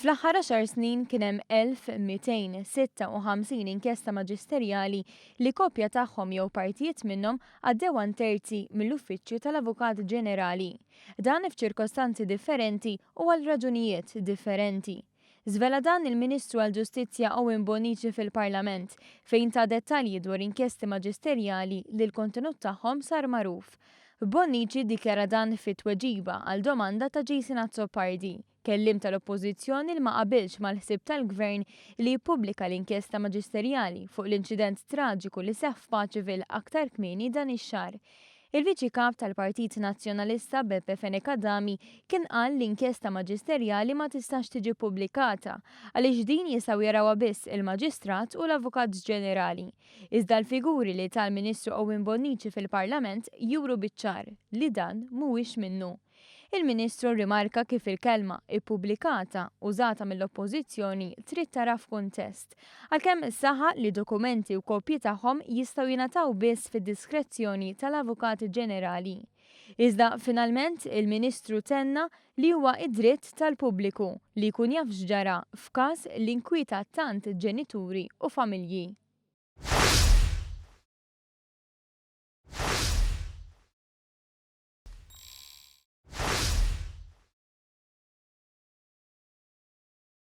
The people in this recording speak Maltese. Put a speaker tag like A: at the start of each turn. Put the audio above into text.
A: Fl-aħħar 10 snin kien hemm 1256 inkjesta maġisterjali li kopja tagħhom jew partijiet minnhom għaddew għan terzi mill-Uffiċċju tal-Avukat Ġenerali. Dan f'ċirkostanzi differenti u għal raġunijiet differenti. Żvela dan il-Ministru għall-Ġustizzja Owen Bonnici fil-Parlament fejn ta' dettalji dwar inkjesti maġisterjali li l-kontenut tagħhom sar magħruf. Bonnici dikjara dan fit-tweġiba għal domanda ta' Jason Azzopardi, kellim tal-Oppożizzjoni li ma qabilx mal-ħsieb tal-Gvern li jippubblika l-inkjesta maġisterjali fuq l-inċident traġiku li seħħ f'Paċiville aktar kmieni dan ix-xahar. Il-Viċi Kap tal-Partit Nazzjonalista Beppe Fenekadami kien qal l-inkjesta maġisterjali ma tistax tiġi pubblikata għaliex din jistgħu jarawha biss il-Maġistrat u l-Avukat Ġenerali. Iżda l-figuri li tal-Ministru Owen Bonnici fil-Parlament juru biċ-ċar li dan mhuwiex minnu. Il-Ministru rimarka kif il-kelma ippubblikata użata mill-Oppożizzjoni trid tara f'kuntest, għalkemm saħaq li dokumenti u kopji tagħhom jistgħu jingħataw biss fid-diskrezzjoni tal-Avukati Ġenerali. Iżda finalment il-Ministru tenna li huwa id-dritt tal-pubbliku li jkun jaf x'ġara f'każ li nkwita tant ġenituri u familji.